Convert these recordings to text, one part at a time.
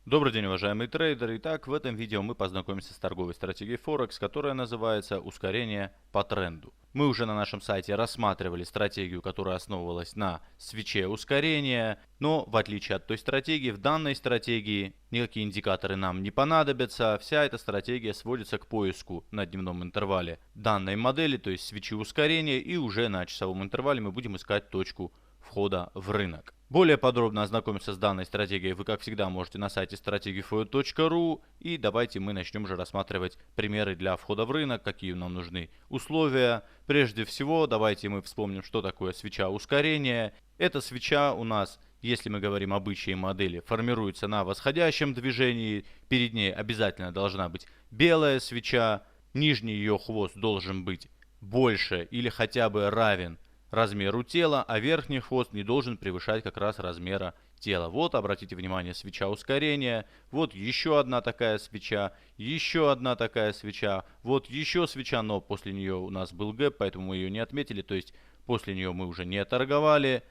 Добрый день, уважаемые трейдеры. Итак, в этом видео мы познакомимся с торговой стратегией Форекс, которая называется ускорение по тренду. Мы уже на нашем сайте рассматривали стратегию, которая основывалась на свече ускорения, но в отличие от той стратегии, в данной стратегии никакие индикаторы нам не понадобятся. Вся эта стратегия сводится к поиску на дневном интервале данной модели, то есть свечи ускорения, и уже на часовом интервале мы будем искать точку входа в рынок. Более подробно ознакомиться с данной стратегией вы, как всегда, можете на сайте strategiefo.ru. И давайте мы начнем уже рассматривать примеры для входа в рынок, какие нам нужны условия. Прежде всего, давайте мы вспомним, что такое свеча ускорения. Эта свеча у нас, если мы говорим об бычьей модели, формируется на восходящем движении. Перед ней обязательно должна быть белая свеча. Нижний ее хвост должен быть больше или хотя бы равен размеру тела, а верхний хвост не должен превышать как раз размера тела. Вот, обратите внимание, свеча ускорения. Вот еще одна такая свеча, еще одна такая свеча. Вот еще свеча, но после нее у нас был гэп, поэтому мы ее не отметили. То есть после нее мы уже не торговали.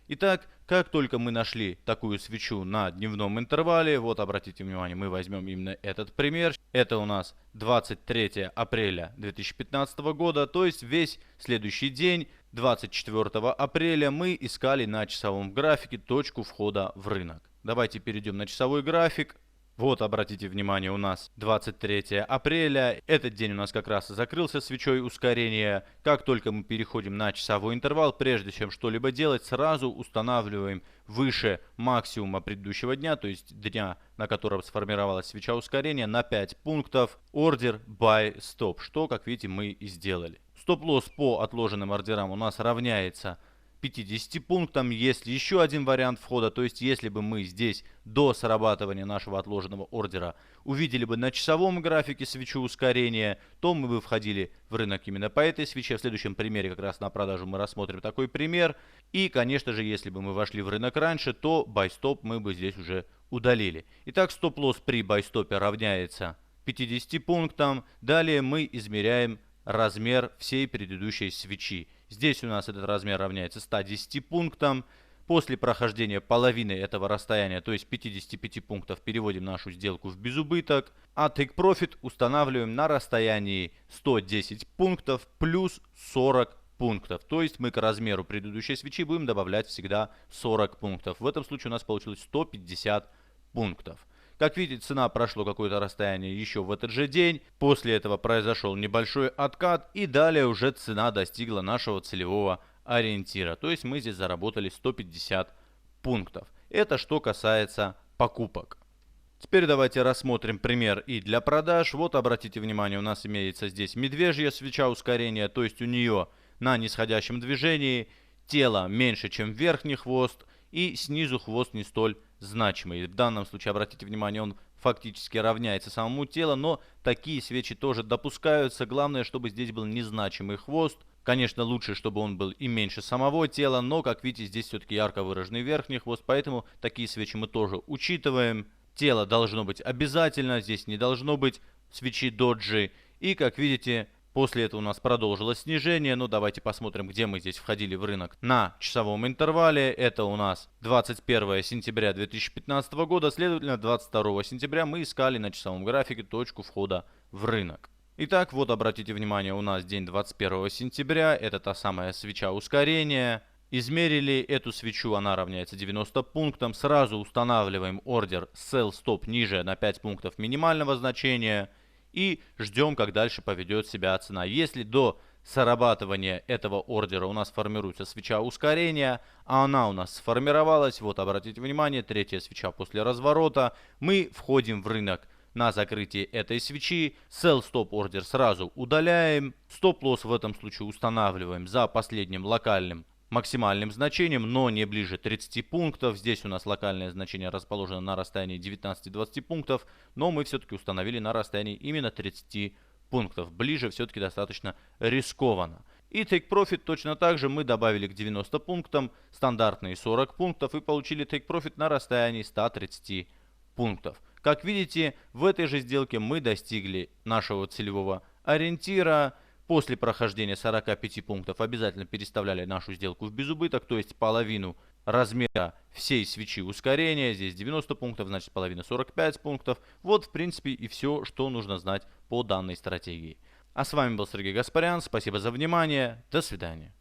Итак, как только мы нашли такую свечу на дневном интервале, вот обратите внимание, мы возьмем именно этот пример. Это у нас 23 апреля 2015 года, то есть весь следующий день, 24 апреля, мы искали на часовом графике точку входа в рынок. Давайте перейдем на часовой график. Вот, обратите внимание, у нас 23 апреля. Этот день у нас как раз и закрылся свечой ускорения. Как только мы переходим на часовой интервал, прежде чем что-либо делать, сразу устанавливаем выше максимума предыдущего дня, то есть дня, на котором сформировалась свеча ускорения, на 5 пунктов ордер buy stop, что, как видите, мы и сделали. Стоп-лосс по отложенным ордерам у нас равняется 50 пунктам. Есть еще один вариант входа, то есть если бы мы здесь до срабатывания нашего отложенного ордера увидели бы на часовом графике свечу ускорения, то мы бы входили в рынок именно по этой свече. В следующем примере как раз на продажу мы рассмотрим такой пример. И, конечно же, если бы мы вошли в рынок раньше, то buy-stop мы бы здесь уже удалили. Итак, стоп-лосс при buy-stop равняется 50 пунктам. Далее мы измеряем размер всей предыдущей свечи. Здесь у нас этот размер равняется 110 пунктам. После прохождения половины этого расстояния, то есть 55 пунктов, переводим нашу сделку в безубыток. А Take Profit устанавливаем на расстоянии 110 пунктов плюс 40 пунктов. То есть мы к размеру предыдущей свечи будем добавлять всегда 40 пунктов. В этом случае у нас получилось 150 пунктов. Как видите, цена прошло какое-то расстояние еще в этот же день. После этого произошел небольшой откат. И далее уже цена достигла нашего целевого ориентира. То есть мы здесь заработали 150 пунктов. Это что касается покупок. Теперь давайте рассмотрим пример и для продаж. Вот обратите внимание, у нас имеется здесь медвежья свеча ускорения. То есть у нее на нисходящем движении тело меньше, чем верхний хвост. И снизу хвост не столь значимый. В данном случае, обратите внимание, он фактически равняется самому телу, но такие свечи тоже допускаются. Главное, чтобы здесь был незначимый хвост. Конечно, лучше, чтобы он был и меньше самого тела, но, как видите, здесь все-таки ярко выраженный верхний хвост, поэтому такие свечи мы тоже учитываем. Тело должно быть обязательно, здесь не должно быть свечи доджи. И, как видите, после этого у нас продолжилось снижение. Ну, давайте посмотрим, где мы здесь входили в рынок на часовом интервале. Это у нас 21 сентября 2015 года. Следовательно, 22 сентября мы искали на часовом графике точку входа в рынок. Итак, вот обратите внимание, у нас день 21 сентября. Это та самая свеча ускорения. Измерили эту свечу, она равняется 90 пунктам. Сразу устанавливаем ордер Sell Stop ниже на 5 пунктов минимального значения. И ждем, как дальше поведет себя цена. Если до срабатывания этого ордера у нас формируется свеча ускорения, а она у нас сформировалась, вот обратите внимание, третья свеча после разворота, мы входим в рынок на закрытие этой свечи. Sell Stop ордер сразу удаляем. Стоп-лосс в этом случае устанавливаем за последним локальным максимальным значением, но не ближе 30 пунктов. Здесь у нас локальное значение расположено на расстоянии 19-20 пунктов, но мы все-таки установили на расстоянии именно 30 пунктов. Ближе все-таки достаточно рискованно. И Take Profit точно так же мы добавили к 90 пунктам стандартные 40 пунктов и получили Take Profit на расстоянии 130 пунктов. Как видите, в этой же сделке мы достигли нашего целевого ориентира. После прохождения 45 пунктов обязательно переставляли нашу сделку в безубыток, то есть половину размера всей свечи ускорения. Здесь 90 пунктов, значит половина 45 пунктов. Вот в принципе и все, что нужно знать по данной стратегии. А с вами был Сергей Гаспарян. Спасибо за внимание. До свидания.